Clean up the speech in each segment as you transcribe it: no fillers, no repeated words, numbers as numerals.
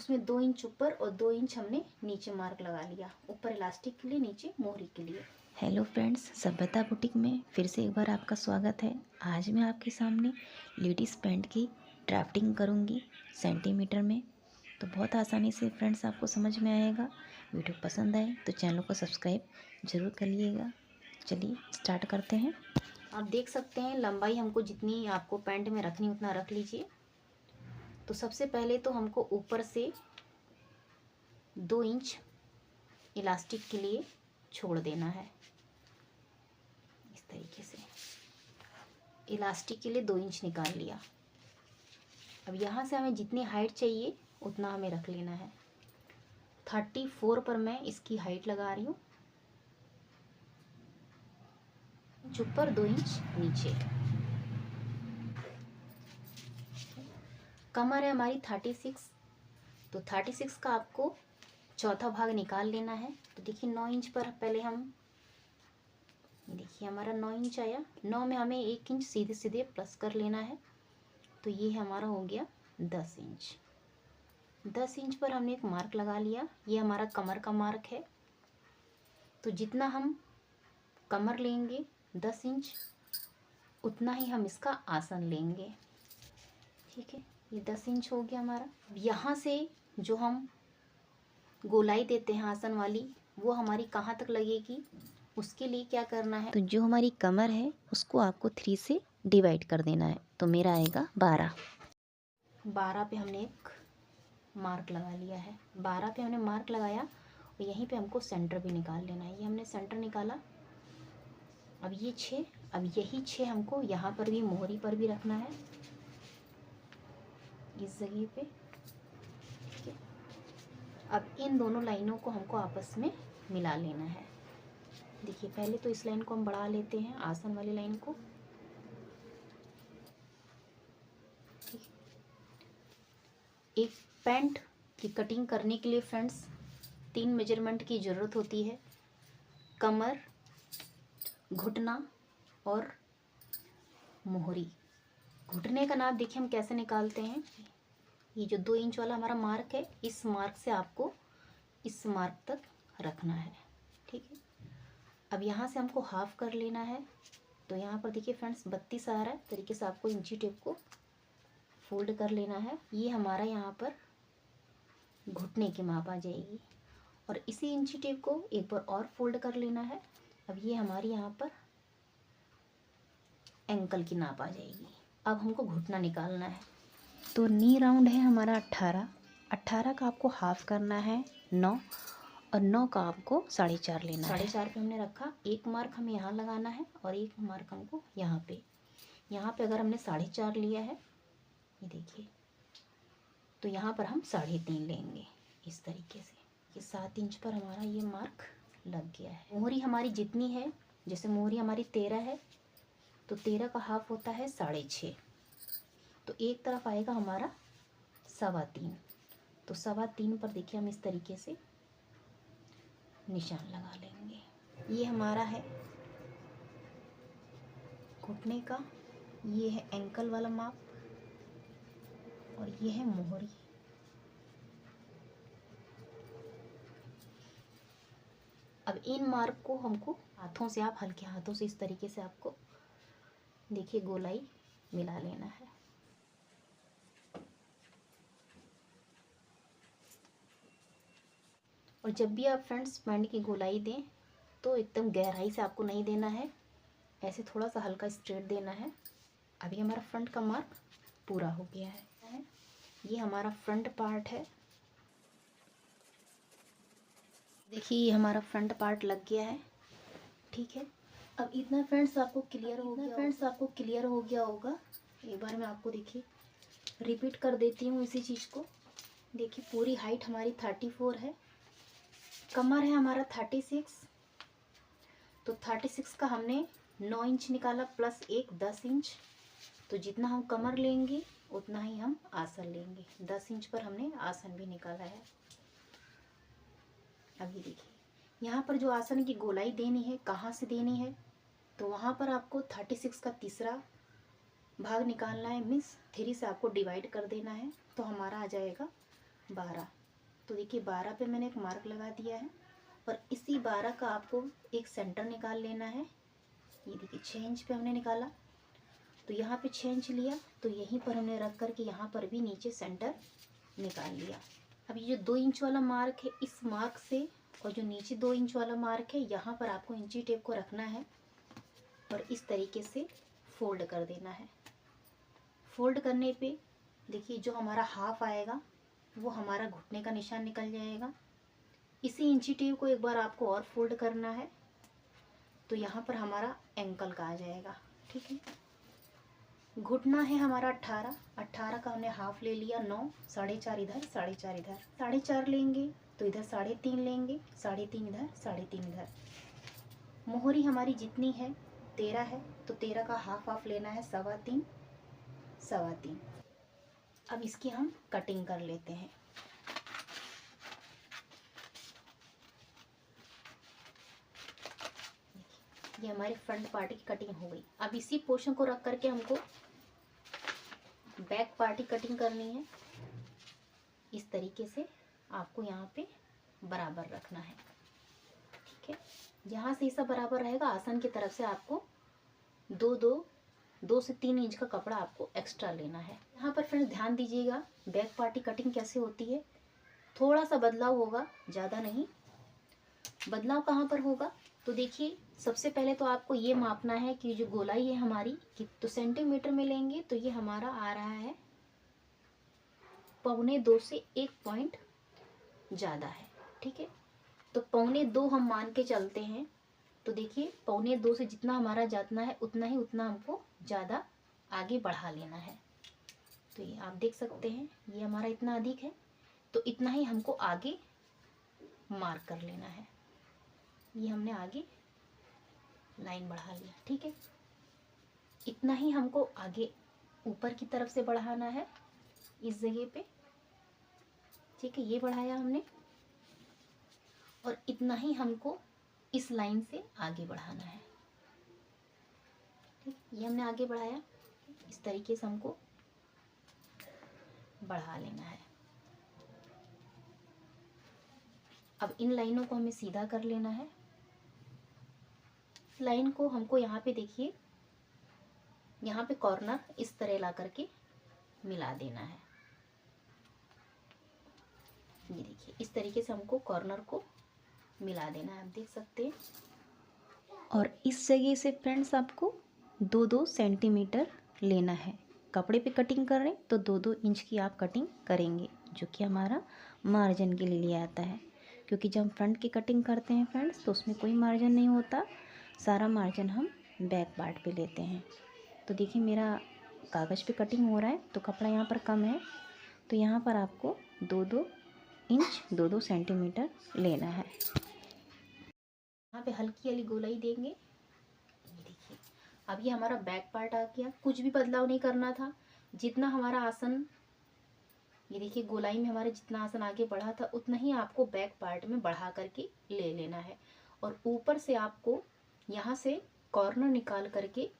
उसमें 2 इंच ऊपर और 2 इंच हमने नीचे मार्क लगा लिया, ऊपर इलास्टिक के लिए, नीचे मोहरी के लिए। हेलो फ्रेंड्स, सभ्यता बुटीक में फिर से एक बार आपका स्वागत है। आज मैं आपके सामने लेडीज़ पैंट की ड्राफ्टिंग करूंगी सेंटीमीटर में। तो बहुत आसानी से फ्रेंड्स आपको समझ में आएगा। वीडियो पसंद आए तो चैनल को सब्सक्राइब ज़रूर करिएगा। चलिए स्टार्ट करते हैं। आप देख सकते हैं लंबाई हमको जितनी आपको पैंट में रखनी उतना रख लीजिए। तो सबसे पहले तो हमको ऊपर से 2 इंच इलास्टिक के लिए छोड़ देना है। इस तरीके से इलास्टिक के लिए 2 इंच निकाल लिया। अब यहाँ से हमें जितनी हाइट चाहिए उतना हमें रख लेना है। 34 पर मैं इसकी हाइट लगा रही हूँ, ऊपर 2 इंच नीचे। कमर है हमारी 36, तो 36 का आपको चौथा भाग निकाल लेना है। तो देखिए 9 इंच पर पहले हम, देखिए हमारा 9 इंच आया, 9 में हमें 1 इंच सीधे सीधे प्लस कर लेना है। तो ये हमारा हो गया 10 इंच। 10 इंच पर हमने एक मार्क लगा लिया। ये हमारा कमर का मार्क है। तो जितना हम कमर लेंगे 10 इंच, उतना ही हम इसका आसन लेंगे। ठीक है, ये 10 इंच हो गया हमारा। यहाँ से जो हम गोलाई देते हैं आसन वाली, वो हमारी कहाँ तक लगेगी, उसके लिए क्या करना है। तो जो हमारी कमर है उसको आपको 3 से डिवाइड कर देना है। तो मेरा आएगा 12। 12 पे हमने एक मार्क लगा लिया है। 12 पे हमने मार्क लगाया और यहीं पे हमको सेंटर भी निकाल लेना है। ये हमने सेंटर निकाला। अब ये 6, अब यही 6 हमको यहाँ पर भी मोहरी पर भी रखना है, इस जगह पे। ठीक है, अब इन दोनों लाइनों को हमको आपस में मिला लेना है। देखिए पहले तो इस लाइन को हम बढ़ा लेते हैं, आसन वाली लाइन को। ठीक है, एक पैंट की कटिंग करने के लिए फ्रेंड्स 3 मेजरमेंट की ज़रूरत होती है: कमर, घुटना और मोहरी। घुटने का नाप देखिए हम कैसे निकालते हैं। ये जो 2 इंच वाला हमारा मार्क है, इस मार्क से आपको इस मार्क तक रखना है। ठीक है, अब यहाँ से हमको हाफ कर लेना है। तो यहाँ पर देखिए फ्रेंड्स 32 आ रहा है, तरीके से आपको इंची टेप को फोल्ड कर लेना है। ये हमारा यहाँ पर घुटने की माप आ जाएगी, और इसी इंची टेप को एक बार और फोल्ड कर लेना है। अब ये हमारी यहाँ पर एंकल की नाप आ जाएगी। अब हमको घुटना निकालना है। तो नी राउंड है हमारा 18। 18 का आपको हाफ करना है 9, और 9 का आपको 4.5 लेना है। 4.5 पे हमने रखा। एक मार्क हमें यहाँ लगाना है और एक मार्क हमको यहाँ पे। यहाँ पे अगर हमने 4.5 लिया है, ये देखिए, तो यहाँ पर हम 3.5 लेंगे इस तरीके से। ये 7 इंच पर हमारा ये मार्क लग गया है। मोहरी हमारी जितनी है, जैसे मोहरी हमारी 13 है, तो 13 का हाफ होता है 6.5। तो एक तरफ आएगा हमारा 3.25। तो 3.25 पर देखिए हम इस तरीके से निशान लगा लेंगे। ये हमारा है घुटने का, ये है एंकल वाला माप, और ये है मोहरी। अब इन मार्क को हमको हाथों से, आप हल्के हाथों से इस तरीके से आपको देखिए गोलाई मिला लेना है। और जब भी आप फ्रेंड्स पैंट की गोलाई दें तो एकदम गहराई से आपको नहीं देना है, ऐसे थोड़ा सा हल्का स्ट्रेट देना है। अभी हमारा फ्रंट का मार्क पूरा हो गया है। ये हमारा फ्रंट पार्ट है। देखिए ये हमारा फ्रंट पार्ट लग गया है। ठीक है, अब इतना फ्रेंड्स आपको क्लियर हो गया होगा। एक बार मैं आपको देखिए रिपीट कर देती हूँ इसी चीज़ को। देखिए पूरी हाइट हमारी 34 है, कमर है हमारा 36। तो 36 का हमने 9 इंच निकाला प्लस 1 10 इंच। तो जितना हम कमर लेंगे उतना ही हम आसन लेंगे। 10 इंच पर हमने आसन भी निकाला है। अब ये देखिए यहाँ पर जो आसन की गोलाई देनी है, कहाँ से देनी है, तो वहाँ पर आपको 36 का तीसरा भाग निकालना है, मीन्स 3 से आपको डिवाइड कर देना है। तो हमारा आ जाएगा 12। तो देखिए 12 पे मैंने एक मार्क लगा दिया है और इसी 12 का आपको एक सेंटर निकाल लेना है। ये देखिए 6 इंच पे हमने निकाला, तो यहाँ पे 6 इंच लिया, तो यहीं पर हमने रख कर के यहाँ पर भी नीचे सेंटर निकाल लिया। अब ये जो 2 इंच वाला मार्क है, इस मार्क से और जो नीचे 2 इंच वाला मार्क है, यहाँ पर आपको इंची टेप को रखना है और इस तरीके से फोल्ड कर देना है। फोल्ड करने पे देखिए जो हमारा हाफ आएगा वो हमारा घुटने का निशान निकल जाएगा। इसी इंची टेप को एक बार आपको और फोल्ड करना है, तो यहाँ पर हमारा एंकल का आ जाएगा। ठीक है, घुटना है हमारा 18 का हमने हाफ ले लिया 9, 4.5 इधर, 4.5 इधर, 4.5 लेंगे तो इधर 3.5 लेंगे, 3.5 इधर, 3.5 इधर। मोहरी हमारी जितनी है 13 है, तो 13 का हाफ लेना है 3.25, 3.25। अब इसकी हम कटिंग कर लेते हैं। ये हमारी फ्रंट पार्ट की कटिंग हो गई। अब इसी पोर्शन को रख करके हमको बैक पार्ट की कटिंग करनी है। इस तरीके से आपको यहाँ पे बराबर रखना है। ठीक है, यहाँ से ऐसा बराबर रहेगा। आसन की तरफ से आपको 2 से 3 इंच का कपड़ा आपको एक्स्ट्रा लेना है। यहाँ पर फ्रेंड्स ध्यान दीजिएगा, बैक पार्ट की कटिंग कैसे होती है। थोड़ा सा बदलाव होगा, ज़्यादा नहीं। बदलाव कहाँ पर होगा, तो देखिए सबसे पहले तो आपको ये मापना है कि जो गोलाई है हमारी कि तो सेंटीमीटर में लेंगे, तो ये हमारा आ रहा है 1.25 से 1 पॉइंट ज़्यादा है। ठीक है, तो 1.25 हम मान के चलते हैं। तो देखिए 1.25 से जितना हमारा जातना है उतना हमको ज़्यादा आगे बढ़ा लेना है। तो ये आप देख सकते हैं, ये हमारा इतना अधिक है, तो इतना ही हमको आगे मार्क कर लेना है। ये हमने आगे लाइन बढ़ा लिया। ठीक है, इतना ही हमको आगे ऊपर की तरफ से बढ़ाना है इस जगह पे। ठीक है, ये बढ़ाया हमने और इतना ही हमको इस लाइन से आगे बढ़ाना है। ठीक, ये हमने आगे बढ़ाया, इस तरीके से हमको बढ़ा लेना है। अब इन लाइनों को हमें सीधा कर लेना है। लाइन को हमको यहाँ पे देखिए, यहाँ पे कॉर्नर इस तरह ला करके मिला देना है। ये देखिए इस तरीके से हमको कॉर्नर को मिला देना है, आप देख सकते हैं। और इस जगह से फ्रेंड्स आपको 2-2 सेंटीमीटर लेना है। कपड़े पे कटिंग कर रहे हैं तो 2-2 इंच की आप कटिंग करेंगे, जो कि हमारा मार्जिन के लिए आता है। क्योंकि जब हम फ्रंट की कटिंग करते हैं फ्रेंड्स, तो उसमें कोई मार्जिन नहीं होता, सारा मार्जिन हम बैक पार्ट पे लेते हैं। तो देखिए मेरा कागज़ पे कटिंग हो रहा है, तो कपड़ा यहाँ पर कम है, तो यहाँ पर आपको 2-2 इंच 2-2 सेंटीमीटर लेना है। यहाँ पे हल्की वाली गोलाई देंगे। देखिए अब ये हमारा बैक पार्ट आ गया, कुछ भी बदलाव नहीं करना था। जितना हमारा आसन, ये देखिए गोलाई में हमारे जितना आसन आगे बढ़ा था उतना ही आपको बैक पार्ट में बढ़ा करके ले लेना है। और ऊपर से आपको यहाँ से कॉर्नर निकाल करके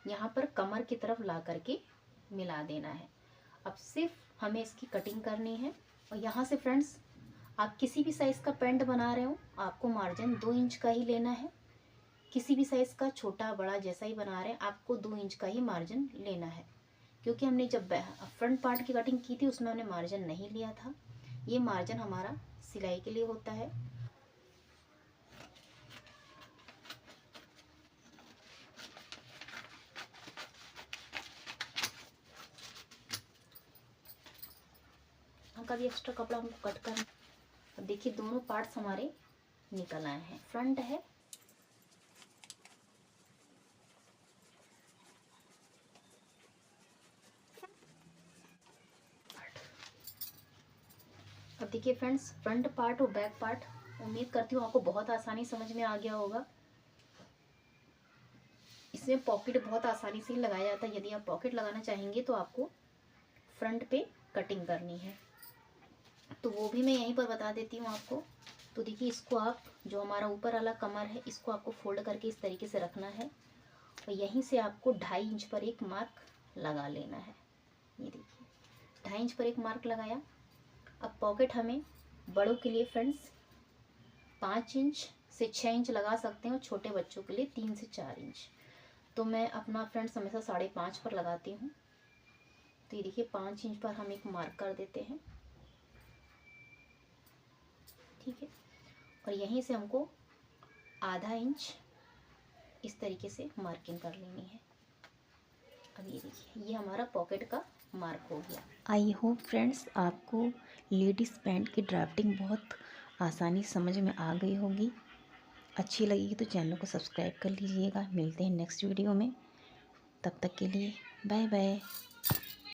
यहाँ पर कमर की तरफ ला करके मिला देना है। अब सिर्फ हमें इसकी कटिंग करनी है। और यहाँ से फ्रेंड्स आप किसी भी साइज़ का पैंट बना रहे हो, आपको मार्जिन 2 इंच का ही लेना है। किसी भी साइज़ का छोटा बड़ा जैसा ही बना रहे हैं, आपको 2 इंच का ही मार्जिन लेना है। क्योंकि हमने जब फ्रंट पार्ट की कटिंग की थी उसमें हमने मार्जिन नहीं लिया था। ये मार्जिन हमारा सिलाई के लिए होता है। कभी एक्स्ट्रा कपड़ा हमको कट करना। अब देखिए दोनों पार्ट्स हमारे निकल आए हैं। फ्रंट है, अब देखिए फ्रेंड्स फ्रंट पार्ट और बैक पार्ट, उम्मीद करती हूँ आपको बहुत आसानी समझ में आ गया होगा। इसमें पॉकेट बहुत आसानी से लगाया जाता है। यदि आप पॉकेट लगाना चाहेंगे तो आपको फ्रंट पे कटिंग करनी है, तो वो भी मैं यहीं पर बता देती हूँ आपको। तो देखिए इसको आप, जो हमारा ऊपर वाला कमर है, इसको आपको फोल्ड करके इस तरीके से रखना है और यहीं से आपको 2.5 इंच पर एक मार्क लगा लेना है। ये देखिए 2.5 इंच पर एक मार्क लगाया। अब पॉकेट हमें बड़ों के लिए फ्रेंड्स 5 इंच से 6 इंच लगा सकते हैं और छोटे बच्चों के लिए 3 से 4 इंच। तो मैं अपना फ्रेंड्स हमेशा 5.5 पर लगाती हूँ। तो ये देखिए 5 इंच पर हम एक मार्क कर देते हैं, ठीक है। और यहीं से हमको आधा इंच इस तरीके से मार्किंग कर लेनी है। अब ये देखिए ये हमारा पॉकेट का मार्क हो गया। आई होप फ्रेंड्स आपको लेडीज़ पैंट की ड्राफ्टिंग बहुत आसानी समझ में आ गई होगी। अच्छी लगेगी तो चैनल को सब्सक्राइब कर लीजिएगा। मिलते हैं नेक्स्ट वीडियो में, तब तक के लिए बाय बाय।